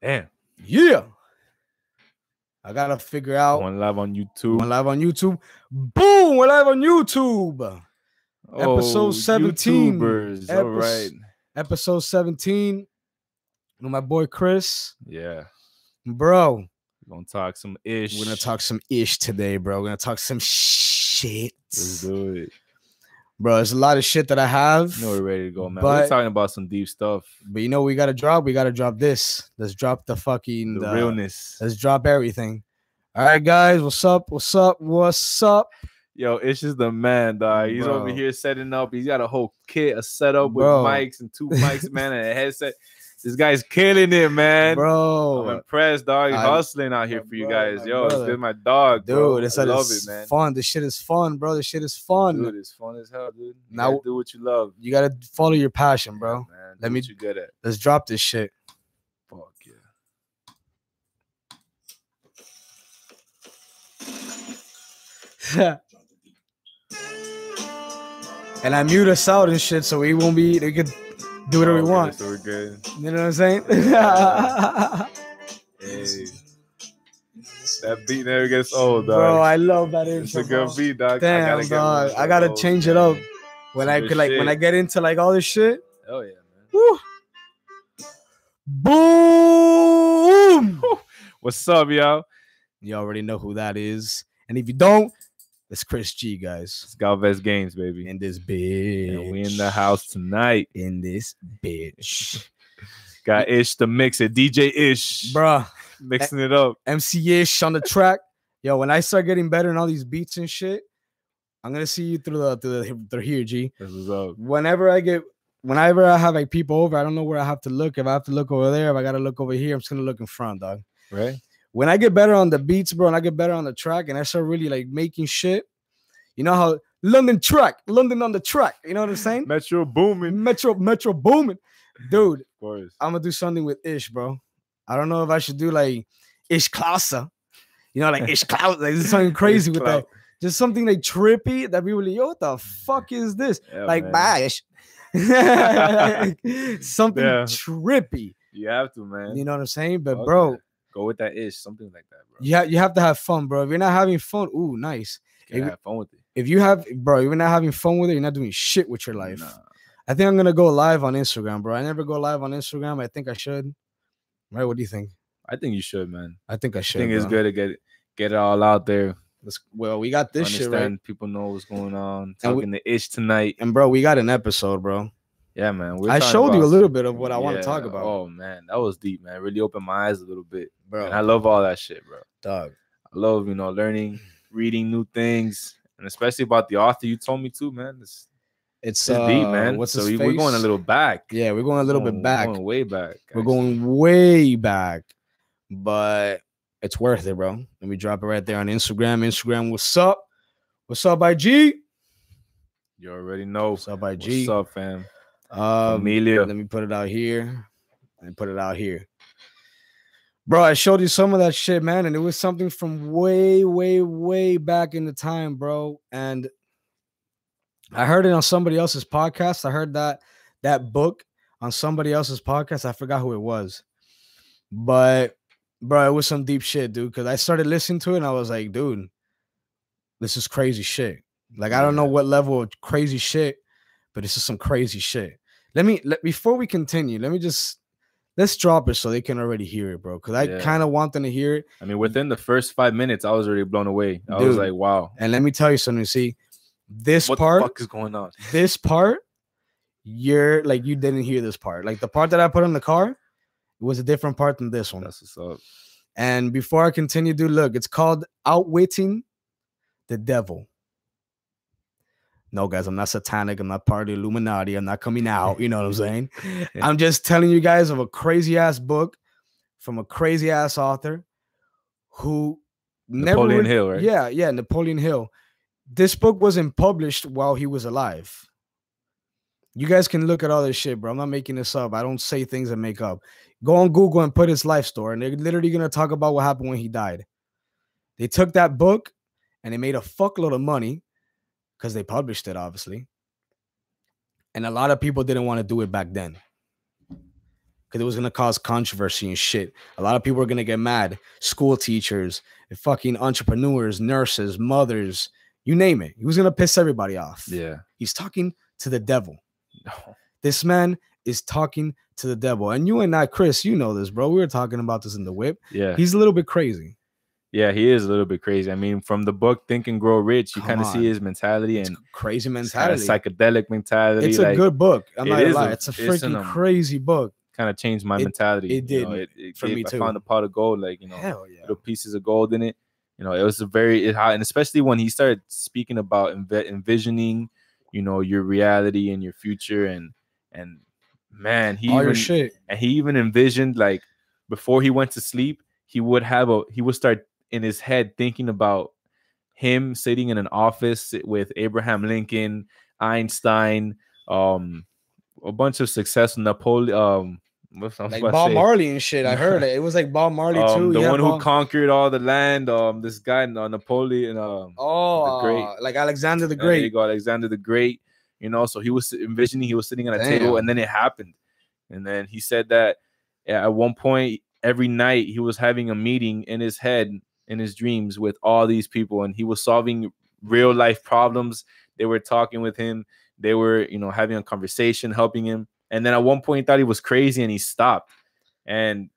Damn. Yeah. I gotta figure out. Going live on YouTube. Going live on YouTube. Boom! We're live on YouTube. Episode 17. YouTubers. All right. Episode 17 with my boy Chris. Yeah. Bro. We're gonna talk some ish. We're gonna talk some ish today, bro. We're gonna talk some shit. Let's do it. Bro, there's a lot of shit that I have. You know we're ready to go, man. We're talking about some deep stuff. But you know we gotta drop? We gotta drop this. Let's drop the fucking the realness. Let's drop everything. All right, guys. What's up? What's up? What's up? Yo, Ish is the man, dog. He's over here setting up. He's got a whole kit, a setup with mics and 2 mics, man, and a headset. This guy's killing it, man. Bro. I'm impressed, dog. He's hustling out here for you guys. Yo, it's good, my dog, dude. I love it, man. Fun. This shit is fun, bro. This shit is fun. Dude, it's fun as hell, dude. Now do what you love. You gotta follow your passion, bro. Yeah, man. Let me what you good at. Let's drop this shit. Fuck yeah. And I mute us out and shit, so we won't be. They could do whatever we want. So we're good. You know what I'm saying? Hey, that beat never gets old, dog. Bro, I love that intro. It's a good beat, dog. Damn, dog. I gotta change it up when I could, when I get into like all this shit. Oh yeah, man. Woo. Boom! What's up, y'all? You already know who that is, and if you don't, it's Chris G, guys. It's Galvez Games, baby. In this bitch. And we in the house tonight. In this bitch. Got Ish to mix it. DJ Ish. Bruh. Mixing it up. MC Ish on the track. Yo, when I start getting better in all these beats and shit, I'm gonna see you through here, G. This is up. Whenever I have like people over, I don't know where I have to look. If I have to look over there, if I gotta look over here, I'm just gonna look in front, dog. Right? When I get better on the beats, bro, and I get better on the track, and I start really like making shit, you know how London on the track, you know what I'm saying? Metro booming. Metro booming. Dude, of course. I'm gonna do something with Ish, bro. I don't know if I should do like Ish Klausa, you know, like Ish Klausa, like something crazy with that. Just something like trippy that people like, yo, what the fuck is this? Yeah, like, bash. Something trippy. You have to, man. You know what I'm saying? But bro, go with that Ish, something like that, bro. Yeah, you have to have fun, bro. If you're not having fun, ooh, nice. You have fun with it. If you're not having fun with it, you're not doing shit with your life. Nah. I think I'm gonna go live on Instagram, bro. I never go live on Instagram. I think I should. Right? What do you think? I think you should, man. I think I should. I think it's good to get it all out there. We got this shit, right? People know what's going on. Talking to Ish tonight. And bro, we got an episode, bro. Yeah, man. I showed you a little bit of what I want to talk about. Oh man, that was deep, man. Really opened my eyes a little bit, bro. And I love all that shit, bro. Dog. I love, learning, reading new things, and especially about the author you told me to, man. It's deep, man. We're going a little back. Yeah, we're going a little bit back. We're going way back. We're going way back, but it's worth it, bro. And we drop it right there on Instagram. Instagram, what's up? What's up, IG? You already know. What's up, IG? What's up, fam? Amelia. Let me put it out here. And put it out here. Bro, I showed you some of that shit, man. And it was something from way, way, way back in the time, bro. And I heard it on somebody else's podcast. I heard that book on somebody else's podcast. I forgot who it was. But, bro, it was some deep shit, dude. Because I started listening to it and I was like, dude, this is crazy shit. Like, I don't know what level of crazy shit, but this is some crazy shit. Before we continue, let's drop it so they can already hear it, bro. Because I kind of want them to hear it. I mean, within the first 5 minutes, I was already blown away. I was like, wow. And let me tell you something. See, what the fuck is going on? This part, you didn't hear this part. Like the part that I put in the car, it was a different part than this one. That's what's up. And before I continue, dude, look, it's called Outwitting the Devil. No, guys, I'm not satanic. I'm not part of the Illuminati. I'm not coming out. You know what I'm saying? I'm just telling you guys of a crazy ass book from a crazy ass author who Napoleon Hill, right? Yeah, Napoleon Hill. This book wasn't published while he was alive. You guys can look at all this shit, bro. I'm not making this up. I don't say things and make up. Go on Google and put his life story, and they're literally gonna talk about what happened when he died. They took that book and they made a fuckload of money. Because they published it, obviously. And a lot of people didn't want to do it back then. because it was gonna cause controversy and shit. A lot of people were gonna get mad. School teachers, fucking entrepreneurs, nurses, mothers, you name it. He was gonna piss everybody off. Yeah. He's talking to the devil. No. This man is talking to the devil. And you and I, Chris, you know this, bro. We were talking about this in the whip. Yeah. He's a little bit crazy. Yeah, he is a little bit crazy. I mean, from the book Think and Grow Rich, you kind of see his mentality and crazy mentality, psychedelic mentality. It's a good book. I'm not gonna lie. It's a freaking crazy book. Kind of changed my mentality. It did. For me too. I found a pot of gold, like, you know, hell yeah, little pieces of gold in it. You know, it was and especially when he started speaking about envisioning, you know, your reality and your future, and man, he even envisioned, like, before he went to sleep, he would start in his head thinking about him sitting in an office with Abraham Lincoln, Einstein, a bunch of successful Napoleon, like Bob Marley and shit. I heard it. It was like Bob Marley too. The one who conquered all the land. This guy, Napoleon. The Great, like Alexander the Great. There you go, Alexander the Great. You know, so he was envisioning. He was sitting at a table, and then it happened. And then he said that at one point, every night, he was having a meeting in his head, in his dreams, with all these people, and he was solving real life problems. They were talking with him. They were, you know, having a conversation, helping him. And then at one point, he thought he was crazy, and he stopped. And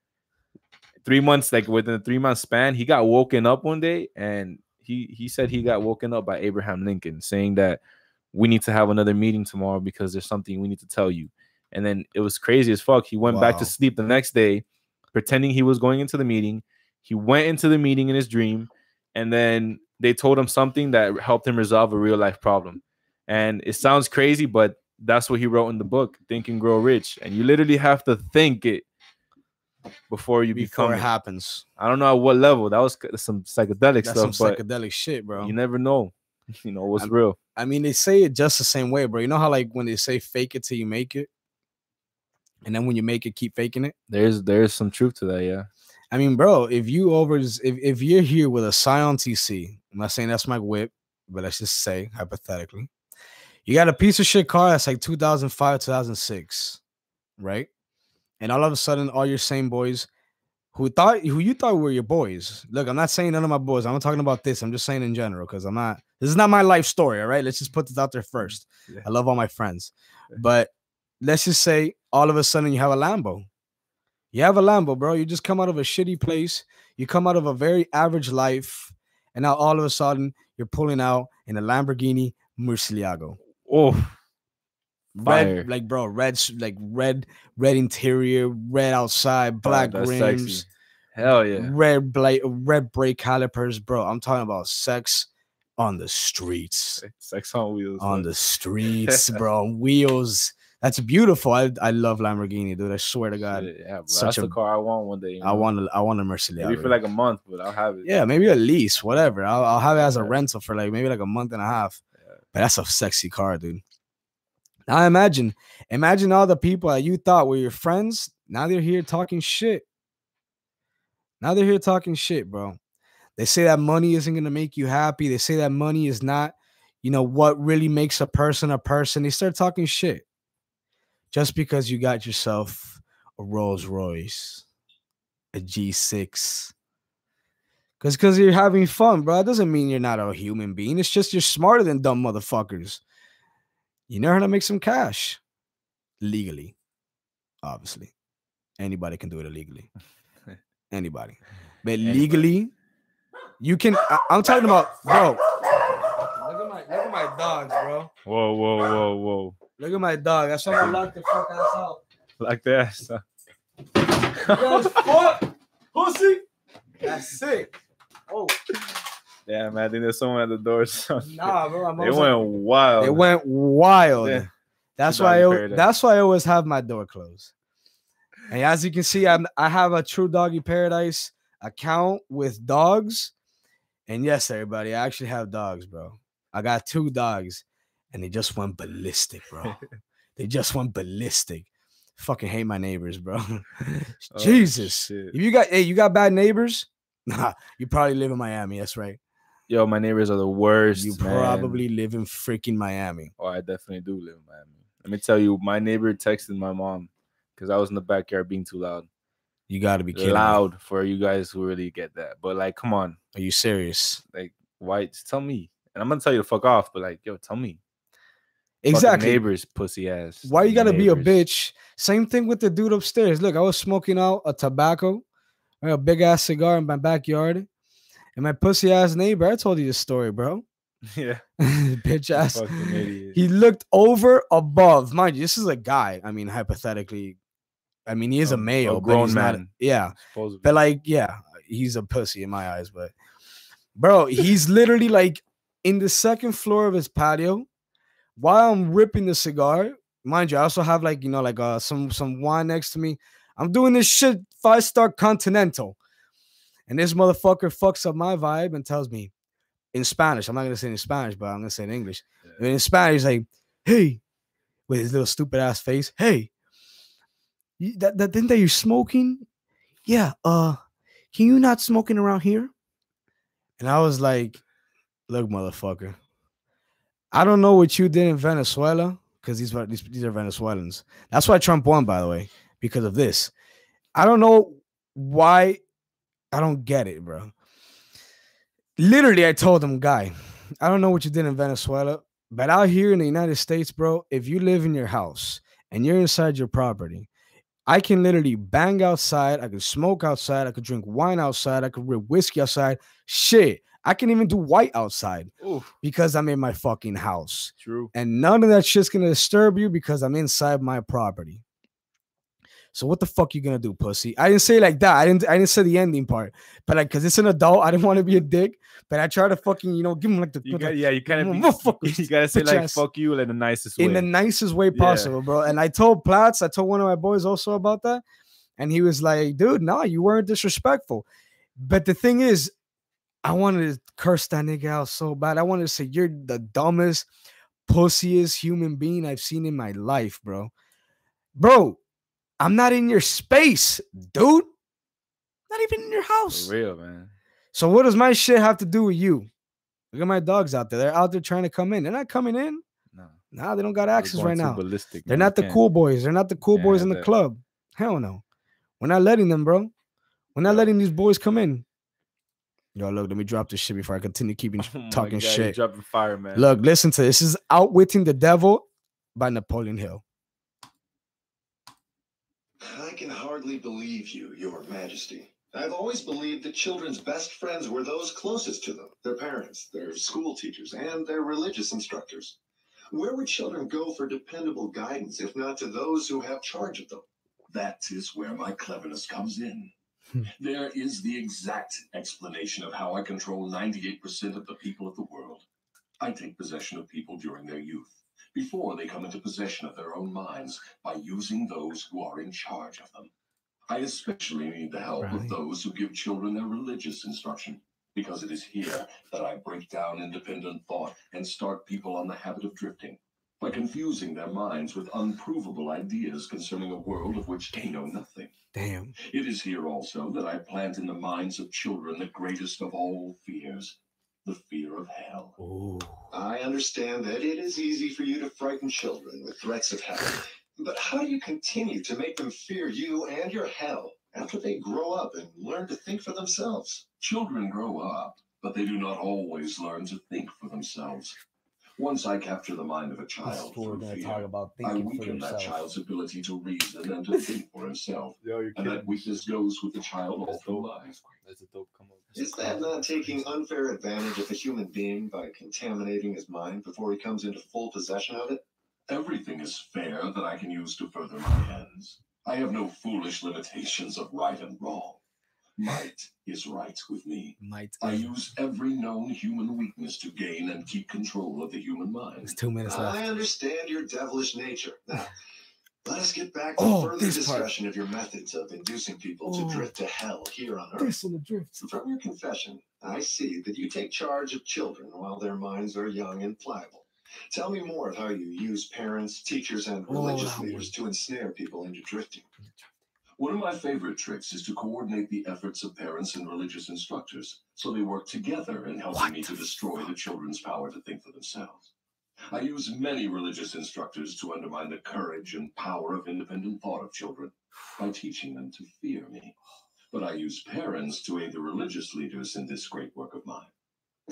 3 months, like within a 3 month span, he got woken up one day, and he said he got woken up by Abraham Lincoln, saying that we need to have another meeting tomorrow because there's something we need to tell you. And then it was crazy as fuck. He went back to sleep the next day, pretending he was going into the meeting. He went into the meeting in his dream, and then they told him something that helped him resolve a real life problem. And it sounds crazy, but that's what he wrote in the book, Think and Grow Rich. And you literally have to think it before become it happens. I don't know at what level. That was some psychedelic stuff. Some psychedelic shit, bro. You never know. You know what's real. I mean, they say it just the same way, bro. You know how, like, when they say fake it till you make it, and then when you make it, keep faking it. There's some truth to that, yeah. I mean, bro, if you're here with a Scion TC, I'm not saying that's my whip, but let's just say hypothetically, you got a piece of shit car that's like 2005, 2006, right? And all of a sudden, all your same boys who you thought were your boys. Look, I'm not saying none of my boys. I'm not talking about this. I'm just saying in general, because this is not my life story, all right? Let's just put this out there first. Yeah. I love all my friends. But let's just say all of a sudden you have a Lambo. You have a Lambo, bro. You just come out of a shitty place. You come out of a very average life. And now all of a sudden you're pulling out in a Lamborghini Murcielago. Oh, fire. Red interior, red outside, black rims. Sexy. Hell yeah. Red brake calipers, bro. I'm talking about sex on the streets. Sex on wheels. On the streets, bro. On wheels. That's beautiful. I love Lamborghini, dude. I swear to God. Shit, yeah, bro. That's the car I want one day. You know? I want a Murcielago. Maybe for like a month, but I'll have it. Yeah, maybe at least, whatever. I'll have it as a rental for like maybe like a month and a half. Yeah. But that's a sexy car, dude. Now imagine all the people that you thought were your friends. Now they're here talking shit. Bro. They say that money isn't gonna make you happy. They say that money is not, you know, what really makes a person a person. They start talking shit. Just because you got yourself a Rolls Royce, a G6. Because you're having fun, bro. It doesn't mean you're not a human being. It's just you're smarter than dumb motherfuckers. You know how to make some cash. Legally. Obviously. Anybody can do it illegally. Anybody. But legally, you can. I'm talking about, bro. Look at my dogs, bro. Whoa. Look at my dog. That's why I locked the fuck ass out. Like the ass. Fuck. Pussy. That's sick. Oh. Yeah, man. I think there's someone at the door. Nah, bro. It went wild. It went wild. Yeah. That's why I always have my door closed. And as you can see, I have a True Doggy Paradise account with dogs. And yes, everybody, I actually have dogs, bro. I got 2 dogs. And they just went ballistic, bro. They just went ballistic. Fucking hate my neighbors, bro. Jesus. If you got bad neighbors, nah, you probably live in Miami. That's right. Yo, my neighbors are the worst. You probably live in freaking Miami. Oh, I definitely do live in Miami. Let me tell you, my neighbor texted my mom because I was in the backyard being too loud. You got to be kidding loud me. For you guys who really get that. But like, come on. Are you serious? Like, why? Just tell me. And I'm gonna tell you to fuck off. But like, yo, tell me. Exactly. Fucking neighbors, pussy ass. Why you gotta be a bitch? Same thing with the dude upstairs. Look, I was smoking out a tobacco, a big ass cigar in my backyard, and my pussy ass neighbor. I told you this story, bro. Yeah. Bitch ass. Fucking idiot. He looked over above. Mind you, this is a guy. I mean, hypothetically, I mean, he is a male, a grown but he's man. not. Yeah. Supposedly. But like, yeah, he's a pussy in my eyes. But bro, he's literally like in the second floor of his patio while I'm ripping the cigar. Mind you, I also have like, you know, like some wine next to me. I'm doing this shit 5-star Continental. And this motherfucker fucks up my vibe and tells me in Spanish. I'm not going to say it in Spanish, but I'm going to say it in English. Yeah. And in Spanish, he's like, hey, with his little stupid ass face. Hey, that thing that you're smoking? Yeah. Can you not smoking around here? And I was like, look, motherfucker, I don't know what you did in Venezuela, because these are Venezuelans. That's why Trump won, by the way, because of this. I don't know why. I don't get it, bro. Literally, I told him, guy, I don't know what you did in Venezuela, but out here in the United States, bro, if you live in your house and you're inside your property, I can literally bang outside. I can smoke outside. I could drink wine outside. I could rip whiskey outside. Shit. I can even do white outside. Oof. Because I'm in my fucking house. True. And none of that shit's going to disturb you because I'm inside my property. So what the fuck you gonna do, pussy? I didn't say it like that. I didn't say the ending part. But like, cause it's an adult, I didn't want to be a dick. But I try to fucking, you know, give him like the you gotta say like fuck you in the nicest way. In the nicest way possible, bro. And I told Platts, I told one of my boys also about that. And he was like, dude, no, you weren't disrespectful. But the thing is, I wanted to curse that nigga out so bad. I wanted to say, you're the dumbest, pussiest human being I've seen in my life, bro. Bro, I'm not in your space, dude. Not even in your house. For real, man. So what does my shit have to do with you? Look at my dogs out there. They're out there trying to come in. They're not coming in. No. Nah, they don't got access right now. Ballistic, they're not the cool boys. They're not the cool boys in the club. Hell no. We're not letting them, bro. We're not letting these boys come in. Yo, look, let me drop this shit before I continue keeping talking shit. You're dropping fire, man. Look, listen to this. This is Outwitting the Devil by Napoleon Hill. I can hardly believe you, Your Majesty. I've always believed that children's best friends were those closest to them, their parents, their school teachers, and their religious instructors. Where would children go for dependable guidance if not to those who have charge of them? That is where my cleverness comes in. There is the exact explanation of how I control 98% of the people of the world. I take possession of people during their youth, before they come into possession of their own minds, by using those who are in charge of them. I especially need the help of those who give children their religious instruction, because it is here that I break down independent thought and start people on the habit of drifting, by confusing their minds with unprovable ideas concerning a world of which they know nothing. Damn. It is here also that I plant in the minds of children the greatest of all fears, the fear of hell. Ooh. I understand that it is easy for you to frighten children with threats of hell, but how do you continue to make them fear you and your hell after they grow up and learn to think for themselves? Children grow up, but they do not always learn to think for themselves. Once I capture the mind of a child through fear, I weaken that child's ability to reason and to think for himself. And that weakness goes with the child all through life. Is that not taking unfair advantage of a human being by contaminating his mind before he comes into full possession of it? Everything is fair that I can use to further my ends. I have no foolish limitations of right and wrong. Might is right with me. I use every known human weakness to gain and keep control of the human mind. There's 2 minutes left. I understand your devilish nature. Now, let us get back to further discussion of your methods of inducing people to drift to hell here on Earth. From your confession, I see that you take charge of children while their minds are young and pliable. Tell me more of how you use parents, teachers, and religious leaders to ensnare people into drifting. One of my favorite tricks is to coordinate the efforts of parents and religious instructors, so they work together in helping me to destroy the children's power to think for themselves. I use many religious instructors to undermine the courage and power of independent thought of children by teaching them to fear me. But I use parents to aid the religious leaders in this great work of mine.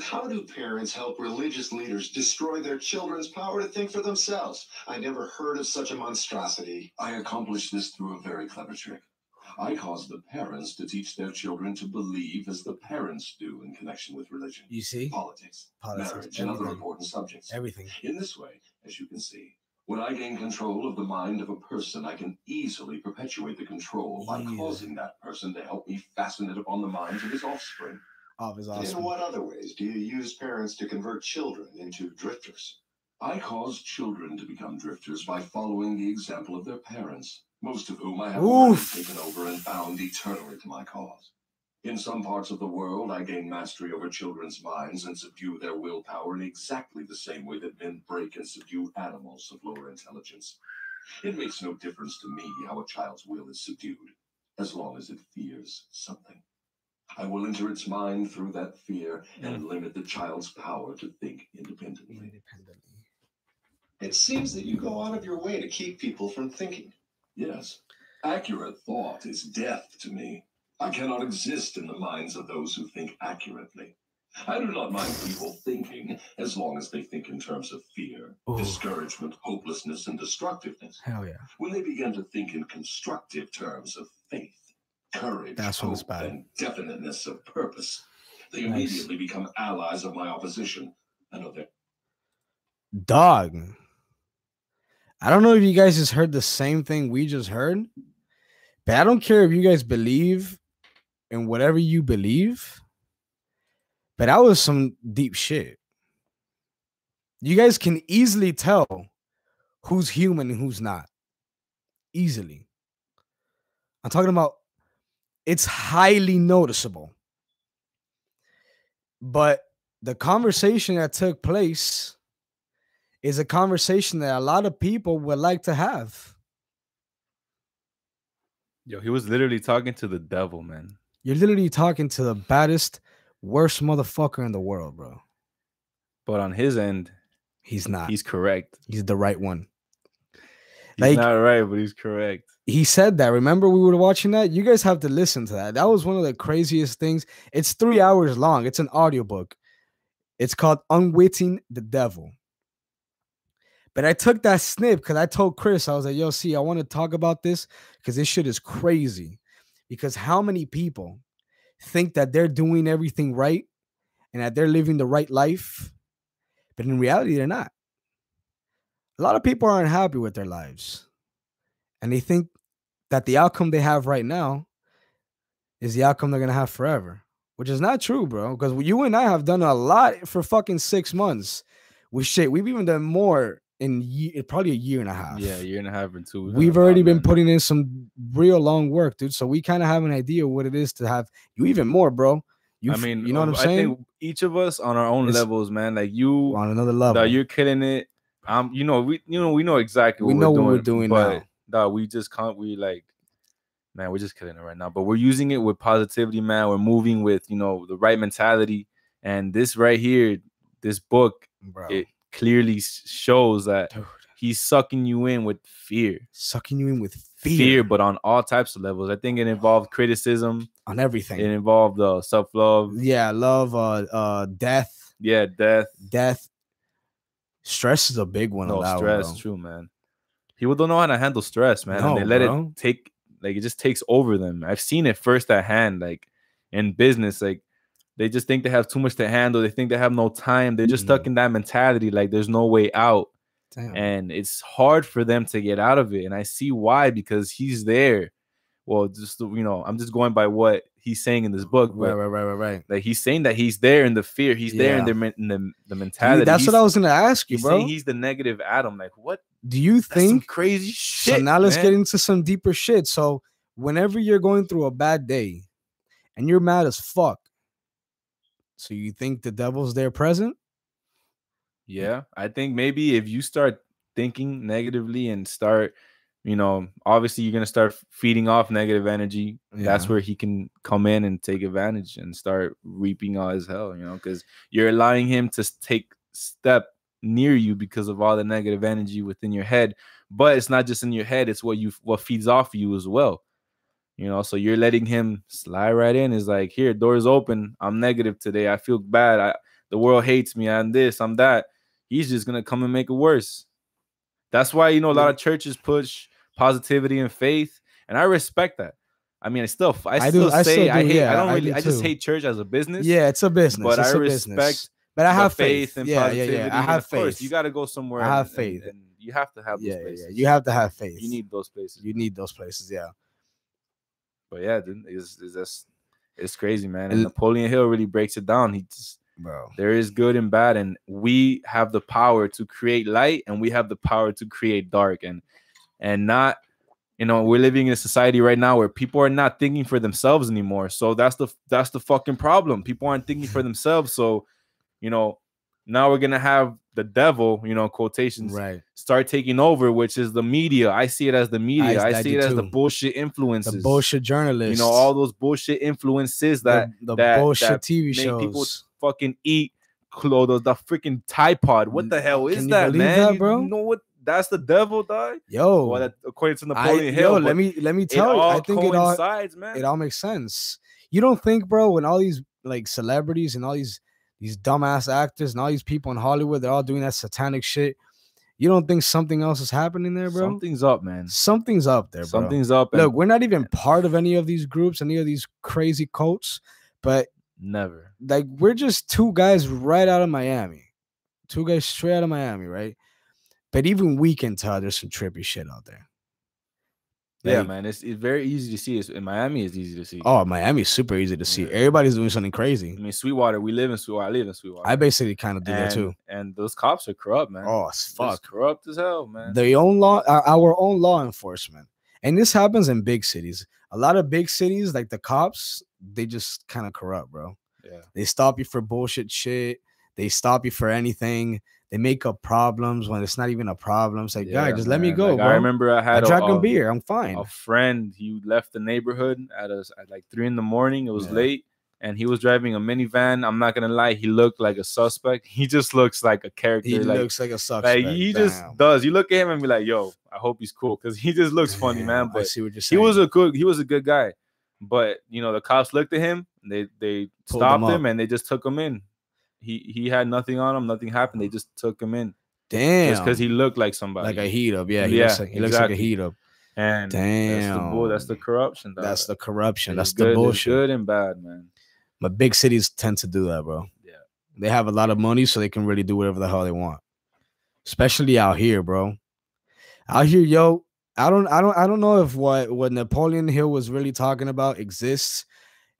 How do parents help religious leaders destroy their children's power to think for themselves? I never heard of such a monstrosity. I accomplish this through a very clever trick. I cause the parents to teach their children to believe as the parents do in connection with religion. You see? Politics, marriage, everything. And other important subjects. Everything. In this way, as you can see, when I gain control of the mind of a person, I can easily perpetuate the control by causing that person to help me fasten it upon the minds of his offspring. In what other ways do you use parents to convert children into drifters? I cause children to become drifters by following the example of their parents, most of whom I have already taken over and bound eternally to my cause. In some parts of the world, I gain mastery over children's minds and subdue their willpower in exactly the same way that men break and subdue animals of lower intelligence. It makes no difference to me how a child's will is subdued, as long as it fears something. I will enter its mind through that fear and limit the child's power to think independently. It seems that you go out of your way to keep people from thinking. Yes. Accurate thought is death to me. I cannot exist in the minds of those who think accurately. I do not mind people thinking as long as they think in terms of fear, discouragement, hopelessness, and destructiveness. Hell yeah. When they begin to think in constructive terms of faith, courage, hope, and definiteness of purpose, they immediately become allies of my opposition. I know that. Dog. I don't know if you guys just heard the same thing we just heard, but I don't care if you guys believe in whatever you believe, but that was some deep shit. You guys can easily tell who's human and who's not. Easily. I'm talking about it's highly noticeable. But the conversation that took place is a conversation that a lot of people would like to have. Yo, he was literally talking to the devil, man. You're literally talking to the baddest, worst motherfucker in the world, bro. But on his end, he's not. He's correct. He's the right one. He's not right, but he's correct. He said that. Remember we were watching that? You guys have to listen to that. That was one of the craziest things. It's 3 hours long. It's an audiobook. It's called Unwitting the Devil. But I took that snip because I told Chris, I was like, yo, see, I want to talk about this because this shit is crazy. Because how many people think that they're doing everything right and that they're living the right life, but in reality, they're not. A lot of people aren't happy with their lives. And they think that the outcome they have right now is the outcome they're going to have forever, which is not true, bro. Because you and I have done a lot for fucking 6 months with shit. We've even done more in probably a year and a half. Yeah, a year and a half or 2. We've already been putting in some real long work, dude. So we kind of have an idea what it is to have you even more, bro. I mean, you know what I'm saying? I think each of us on our own levels, man. Like you on another level. You're killing it. We know exactly what we're doing but now. We just can't. Man, we're just killing it right now. But we're using it with positivity, man. We're moving with the right mentality. And this right here, this book, bro, it clearly shows that he's sucking you in with fear. Sucking you in with fear, but on all types of levels. I think it involved criticism. On everything. It involved self-love. Yeah, love, death. Yeah, death. Stress is a big one. Stress, bro. True, man. People don't know how to handle stress, man. And they let it take, it just takes over them. I've seen it first at hand, in business. They just think they have too much to handle. They think they have no time. They're just stuck in that mentality, there's no way out. Damn. And it's hard for them to get out of it. And I see why, because he's there. Well, just I'm just going by what he's saying in this book. Right. He's saying that he's there in the fear. He's there in the mentality. Dude, that's what I was gonna ask you, bro. He's the negative Adam. What do you think? That's some crazy shit. So now let's get into some deeper shit. So whenever you're going through a bad day and you're mad as fuck, so you think the devil's there present? Yeah, I think maybe if you start thinking negatively and start, obviously you're going to start feeding off negative energy. Yeah. That's where he can come in and take advantage and start reaping all his hell, because you're allowing him to take step near you because of all the negative energy within your head. But it's not just in your head, it's what feeds off you as well. You know, so you're letting him slide right in. It's like, here, doors open. I'm negative today. I feel bad. The world hates me. I'm this, I'm that. He's just gonna come and make it worse. That's why, you know, a lot of churches push positivity and faith, and I respect that. I mean, I still say I just hate church as a business. Yeah, it's a business. But I respect. But I have faith and positivity. Yeah. I have faith. Of course, you got to go somewhere. I have faith, and you have to have those places. You have to have faith. You need those places. You need those places. Yeah. But yeah, dude, it's crazy, man. And Napoleon Hill really breaks it down. There is good and bad, and we have the power to create light, and we have the power to create dark, and not, you know, we're living in a society right now where people are not thinking for themselves anymore. So that's the fucking problem. People aren't thinking for themselves. So, you know, now we're gonna have the devil, you know, quotations, start taking over, which is the media. I see it as the media. I see it as the bullshit influences, the bullshit journalists. You know, all those bullshit influences that bullshit TV make shows. People fucking eat clothes. The freaking Tide Pod. What the hell is that, man? That, bro? You know what? That's the devil, dog. Yo, well, according to Napoleon Hill. Let me tell you. I think coincides, man. It all makes sense. You don't think, bro, when all these like celebrities and all these dumbass actors and all these people in Hollywood, they're all doing that satanic shit. You don't think something else is happening there, bro? Something's up, man. Something's up there, bro. Something's up. Look, we're not even part of any of these groups, any of these crazy cults, but never. Like, we're just two guys right out of Miami. Two guys straight out of Miami, right? But even we can tell there's some trippy shit out there. Yeah, man, it's very easy to see. In Miami, it's easy to see. Oh, Miami is super easy to see. Yeah. Everybody's doing something crazy. I mean, Sweetwater. We live in Sweetwater. I live in Sweetwater. I basically kind of do that too. And those cops are corrupt, man. Oh, it's fuck. It's corrupt as hell, man. Our own law enforcement, and this happens in big cities. A lot of big cities, like the cops, they just kind of corrupt, bro. Yeah. They stop you for bullshit shit. They stop you for anything. They make up problems when it's not even a problem. It's like, guy, just let me go, bro. I remember I drank a beer. I'm fine. A friend, he left the neighborhood at like 3 a.m. It was late, and he was driving a minivan. I'm not gonna lie, he looked like a suspect. He just looks like a character. He looks like a suspect. Like, he just does. You look at him and be like, yo, I hope he's cool, because he just looks funny, man. But I see what you're saying. He was a good guy. But you know, the cops looked at him, they stopped him, and they just took him in. He had nothing on him, nothing happened. They just took him in. Damn. Just because he looked like somebody. Like a heat up. Yeah, he looks like a heat up. And damn. That's the corruption, dog. That's the corruption. That's the bullshit. Good and bad, man. But big cities tend to do that, bro. Yeah. They have a lot of money, so they can really do whatever the hell they want. Especially out here, bro. Out here, yo, I don't know if what Napoleon Hill was really talking about exists.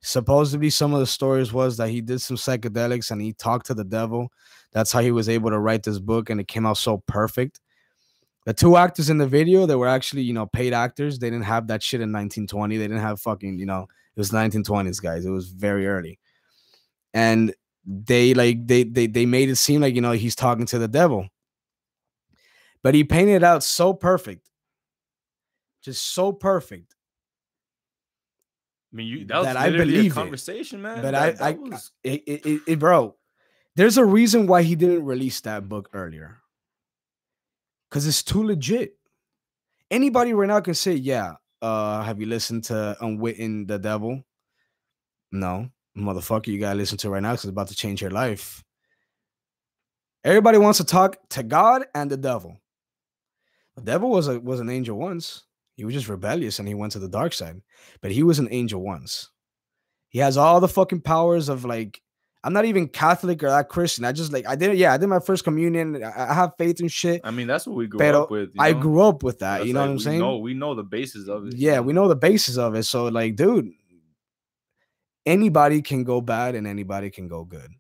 Supposedly, some of the stories was that he did some psychedelics and he talked to the devil. That's how he was able to write this book, and it came out so perfect. The two actors in the video, they were actually, you know, paid actors. They didn't have that shit in 1920. They didn't have fucking, you know, it was 1920s, guys. It was very early. And they made it seem like, you know, he's talking to the devil. But he painted it out so perfect. Just so perfect. I mean, that was literally a conversation, man. But bro, there's a reason why he didn't release that book earlier. Because it's too legit. Anybody right now can say, yeah, have you listened to Unwitting the Devil? No. Motherfucker, you gotta listen to it right now because it's about to change your life. Everybody wants to talk to God and the devil. The devil was an angel once. He was just rebellious and he went to the dark side. But he was an angel once. He has all the fucking powers of, like, I'm not even Catholic or that Christian. I just, like, I did my first communion. I have faith and shit. I mean, that's what we grew up with. I grew up with that. That's, you know, like, what I'm saying? We know the basis of it. Yeah, we know the basis of it. So, like, dude, anybody can go bad and anybody can go good.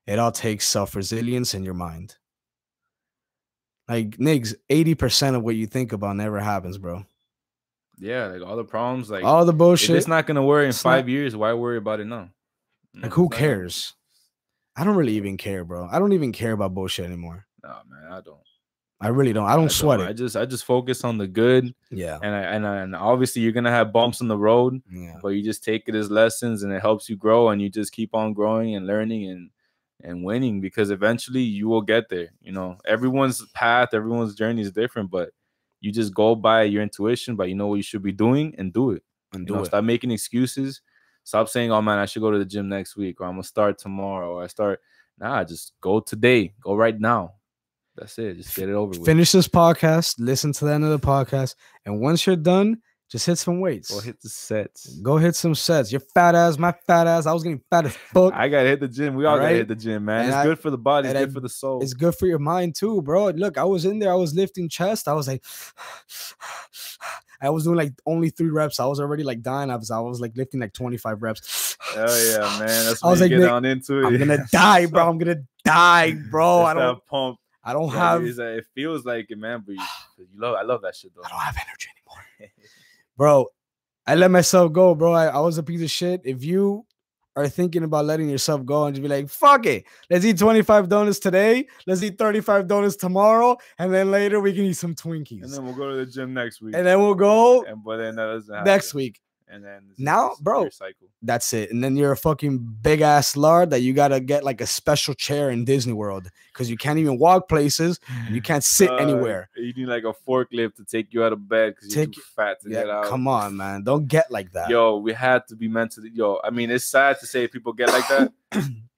It all takes self-resilience in your mind. Like, niggas, 80% of what you think about never happens, bro. Yeah, like all the problems, like all the bullshit. If it's not gonna worry in 5 years, why worry about it now? Like, who cares? I don't really even care, bro. I don't even care about bullshit anymore. Nah, man, I don't. I really don't. I don't sweat it. I just focus on the good. Yeah. And obviously you're gonna have bumps in the road. Yeah. But you just take it as lessons, and it helps you grow, and you just keep on growing and learning, and and winning, because eventually you will get there. You know, everyone's path, everyone's journey is different, but you just go by your intuition, but you know what you should be doing, and do it. And do it. Stop making excuses. Stop saying, oh man, I should go to the gym next week, or I'm gonna start tomorrow, or I start. Nah, just go today. Go right now. That's it. Just get it over with. Finish this podcast. Listen to the end of the podcast. And once you're done, just hit some weights. Go hit the sets. Go hit some sets. Your fat ass, my fat ass. I was getting fat as fuck. I gotta hit the gym. We all gotta hit the gym, man. And it's good for the body. It's good for the soul. It's good for your mind too, bro. Look, I was in there. I was lifting chest. I was like, I was doing like only 3 reps. I was already like dying. I was like lifting like 25 reps. Oh yeah, man. That's when you get on into it. I'm gonna die, bro. I'm gonna die, bro. I don't pump. I don't have. It feels like it, man. But I love that shit though. I don't have energy anymore, bro. I let myself go, bro. I was a piece of shit. If you are thinking about letting yourself go and just be like, fuck it, let's eat 25 donuts today, let's eat 35 donuts tomorrow, and then later we can eat some Twinkies. And then we'll go to the gym next week. And then we'll go but then that doesn't happen. Next week. And then now, bro, that's it. And then you're a fucking big ass lard that you gotta get like a special chair in Disney World because you can't even walk places and you can't sit anywhere. You need like a forklift to take you out of bed because you're too fat to get out. Come on, man. Don't get like that. Yo, we had to be mentally. I mean, it's sad to say people get like that,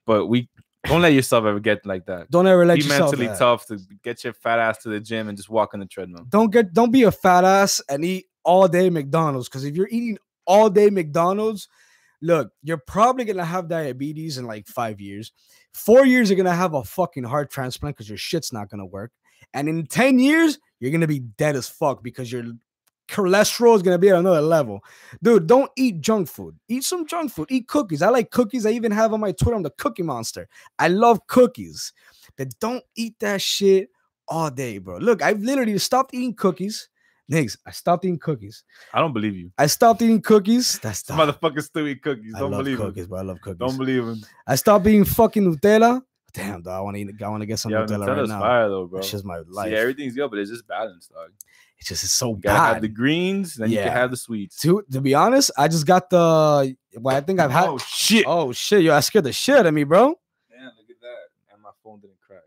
but we don't let yourself ever get like that. Don't ever let yourself be mentally tough to get your fat ass to the gym and just walk on the treadmill. Don't be a fat ass and eat all day McDonald's, because if you're eating all day McDonald's, look, you're probably gonna have diabetes in like 5 years. 4 years, you're gonna have a fucking heart transplant because your shit's not gonna work. And in 10 years, you're gonna be dead as fuck because your cholesterol is gonna be at another level. Dude, don't eat junk food. Eat some junk food. Eat cookies. I like cookies. I even have on my Twitter, I'm the Cookie Monster. I love cookies. But don't eat that shit all day, bro. Look, I've literally stopped eating cookies. Niggas, I stopped eating cookies. I don't believe you. I stopped eating cookies. That's the motherfuckers still eat cookies. Don't believe cookies, bro. I love cookies. Don't believe him. I stopped eating fucking Nutella. Damn, dog. I want to get some Nutella right now. Fire though, bro. It's just my life. See, everything's good, but it's just balanced, dog. It's just so you gotta bad. have the greens, then you can have the sweets. To be honest, I just got the. Well, I think I've had. Oh shit! Yo, I scared the shit out of me, bro. Damn, look at that. And my phone didn't crack.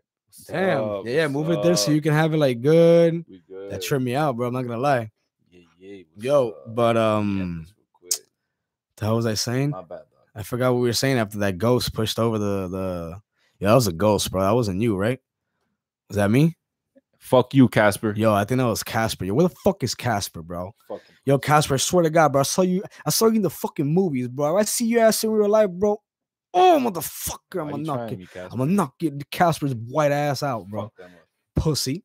Damn. Yeah, move it there so you can have it like good. We good. That tripped me out, bro. I'm not gonna lie. Yeah. Yo, but what was I saying? Not bad, dog. I forgot what we were saying after that ghost pushed over the. Yeah, that was a ghost, bro. That wasn't you, right? Was that me? Fuck you, Casper. Yo, I think that was Casper. Yo, where the fuck is Casper, bro? Yo, Casper, I swear to God, bro. I saw you in the fucking movies, bro. I see your ass in real life, bro. Oh, motherfucker. I'm gonna knock Casper's white ass out, bro. Pussy.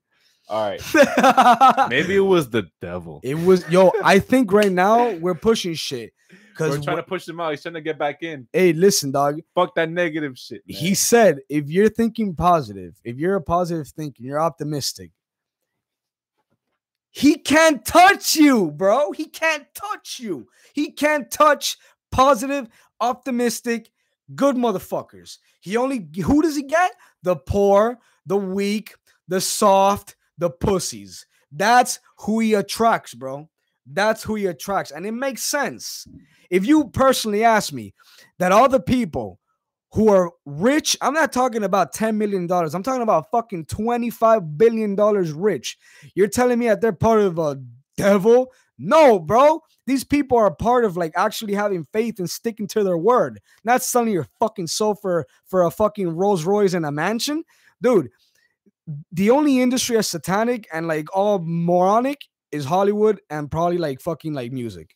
All right. Maybe it was the devil. It was, I think right now we're pushing shit. We're trying to push him out. He's trying to get back in. Hey, listen, dog. Fuck that negative shit, man. He said, if you're thinking positive, if you're a positive thinker, you're optimistic, he can't touch you, bro. He can't touch you. He can't touch positive, optimistic, good motherfuckers. Who does he get? The poor, the weak, the soft, the pussies. That's who he attracts, bro. That's who he attracts. And it makes sense. If you personally ask me that all the people who are rich, I'm not talking about $10 million. I'm talking about fucking $25 billion rich. You're telling me that they're part of a devil? No, bro. These people are part of like actually having faith and sticking to their word. Not selling your fucking soul for a fucking Rolls Royce and a mansion. Dude, the only industry that's satanic and like all moronic is Hollywood and probably like fucking like music.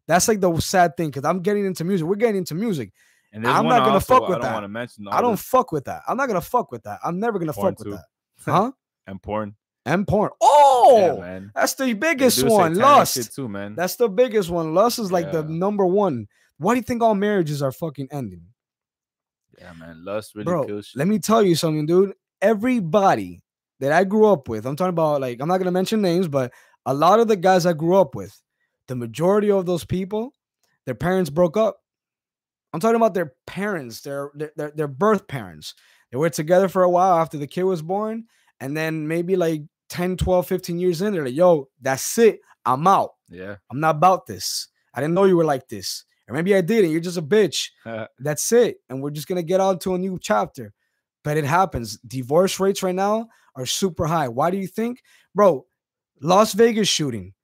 That's like the sad thing because I'm getting into music. We're getting into music. And I'm not gonna fuck with that. I don't fuck with that. I'm not gonna fuck with that. I'm never gonna fuck with that. Huh? And porn. Oh, yeah, man. That's the biggest one. Lust. Shit too, man. That's the biggest one. Lust is like the number one. Why do you think all marriages are fucking ending? Yeah, man. Lust really kills shit. Let me tell you something, dude. Everybody that I grew up with, I'm talking about like, I'm not gonna mention names, but a lot of the guys I grew up with, the majority of those people, their parents broke up. I'm talking about their parents, their birth parents. They were together for a while after the kid was born. And then maybe like 10, 12, 15 years in, they're like, yo, that's it. I'm out. Yeah. I'm not about this. I didn't know you were like this. Or maybe I did, and you're just a bitch. That's it. And we're just going to get on to a new chapter. But it happens. Divorce rates right now are super high. Why do you think? Bro, Las Vegas shooting.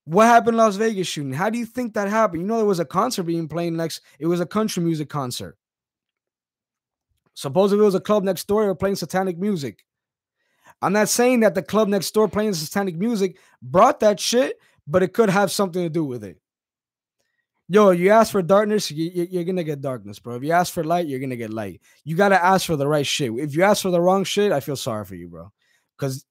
What happened in Las Vegas shooting? How do you think that happened? You know, there was a concert being played next. It was a country music concert. Supposedly it was a club next door. They were playing satanic music. I'm not saying that the club next door playing satanic music brought that shit, but it could have something to do with it. Yo, you ask for darkness, you're going to get darkness, bro. If you ask for light, you're going to get light. You got to ask for the right shit. If you ask for the wrong shit, I feel sorry for you, bro. Because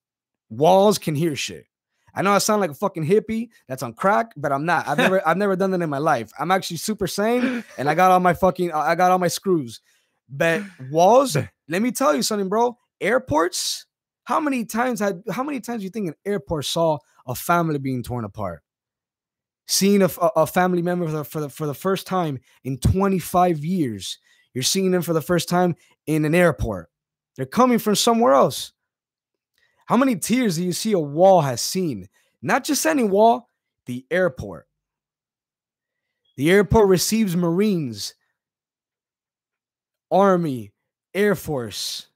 walls can hear shit. I know I sound like a fucking hippie that's on crack, but I'm not. I've never done that in my life. I'm actually super sane, and I got all my screws. But walls, let me tell you something, bro. Airports, how many times do you think an airport saw a family being torn apart? Seeing a family member for the first time in 25 years. You're seeing them for the first time in an airport. They're coming from somewhere else. How many tears do you see a wall has seen? Not just any wall, the airport. The airport receives Marines, Army, Air Force.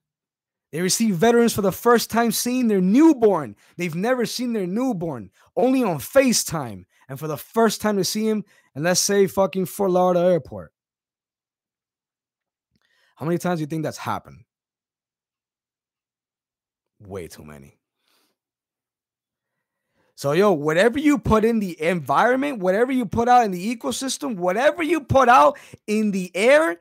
They receive veterans for the first time seeing their newborn. They've never seen their newborn, only on FaceTime. And for the first time to see him, and let's say fucking Fort Lauderdale Airport. How many times do you think that's happened? Way too many. So, yo, whatever you put in the environment, whatever you put out in the ecosystem, whatever you put out in the air,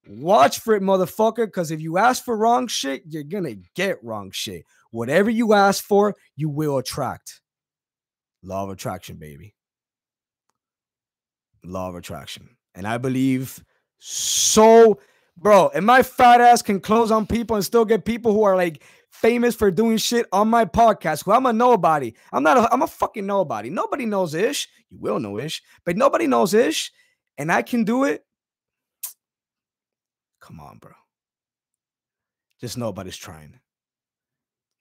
watch for it, motherfucker, because if you ask for wrong shit, you're going to get wrong shit. Whatever you ask for, you will attract. Law of attraction, baby. Law of attraction. And I believe so, bro, and my fat ass can close on people and still get people who are like famous for doing shit on my podcast. Who I'm a nobody. I'm a fucking nobody. Nobody knows Ish. You will know Ish, but nobody knows Ish. And I can do it. Come on, bro. Just nobody's trying.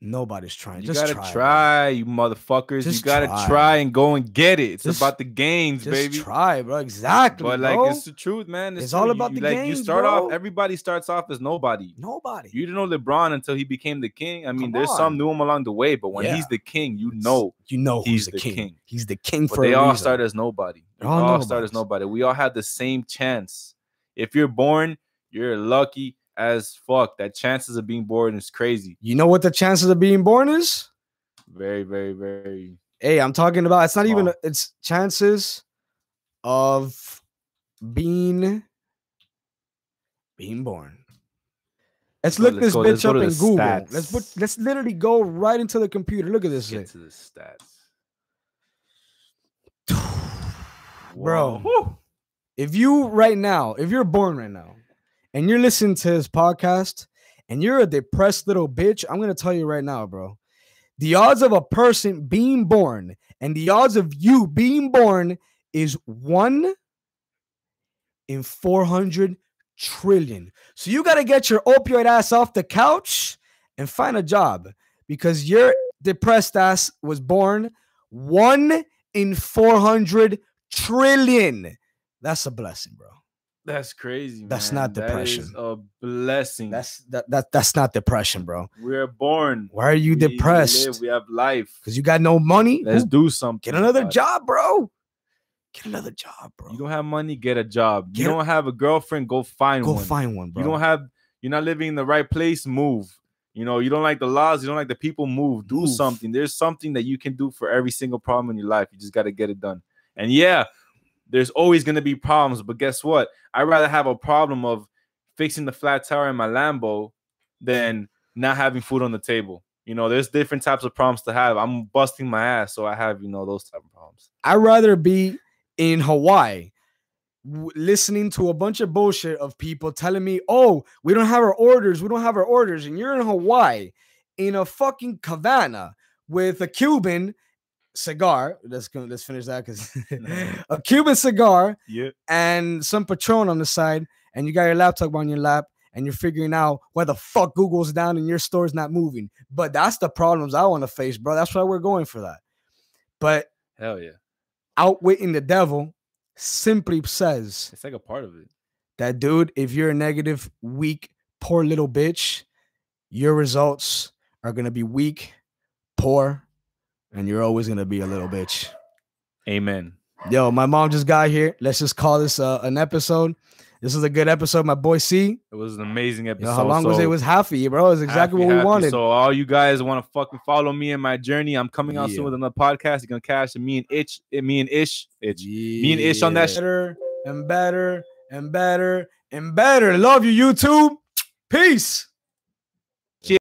Nobody's trying. You just gotta try, you motherfuckers. Just you gotta try and go and get it. It's about the gains, baby. Try, bro. Exactly. But like, bro. It's the truth, man. It's all about the gains. You start bro. off. Everybody starts off as nobody. Nobody. You didn't know LeBron until he became the king. I mean, there's some knew him along the way, but when he's the king, you know he's the king. He's the king. But they all start as nobody. They all start as nobody. We all have the same chance. If you're born, you're lucky as fuck. That chances of being born is crazy. You know what the chances of being born is? Very, very, very. Hey, I'm talking about. It's not even. It's chances of being born. Let's look this bitch up in Google. Stats. Let's literally go right into the computer. Look at this. Get to the stats, bro. Whoa. If you're born right now, and you're listening to this podcast, and you're a depressed little bitch, I'm going to tell you right now, bro. The odds of a person being born and the odds of you being born is 1 in 400 trillion. So you got to get your opioid ass off the couch and find a job because your depressed ass was born 1 in 400 trillion. That's a blessing, bro. That's crazy, man. That's not depression. That is a blessing. That's not depression, bro. We're born. Why are you depressed? We live. We have life. Because you got no money? Let's do something. Get another job, bro. Get another job, bro. You don't have money, get a job. You don't have a girlfriend, go find one. Go find one, bro. You're not living in the right place, move. You know, you don't like the laws, you don't like the people, move. Do something. There's something that you can do for every single problem in your life. You just got to get it done. And yeah, there's always going to be problems, but guess what? I'd rather have a problem of fixing the flat tire in my Lambo than not having food on the table. You know, there's different types of problems to have. I'm busting my ass, so I have, those type of problems. I'd rather be in Hawaii listening to a bunch of bullshit of people telling me, oh, we don't have our orders. And you're in Hawaii in a fucking cabana with a Cuban cigar. Let's finish that because a Cuban cigar and some Patron on the side, and you got your laptop on your lap, and you're figuring out why the fuck Google's down and your store's not moving. But that's the problems I want to face, bro. That's why we're going for that. But hell yeah, outwitting the devil simply says it's like a part of it that, dude, if you're a negative, weak poor little bitch, your results are going to be weak, poor, and you're always going to be a little bitch. Amen. Yo, my mom just got here. Let's just call this an episode. This is a good episode, my boy C. It was an amazing episode. Yo, how long was it? It was halfy, bro. It was exactly what we wanted. So all you guys want to fucking follow me in my journey. I'm coming out soon with another podcast. You're gonna catch me and Ish on that shit. Better and better and better and better. Love you, YouTube. Peace.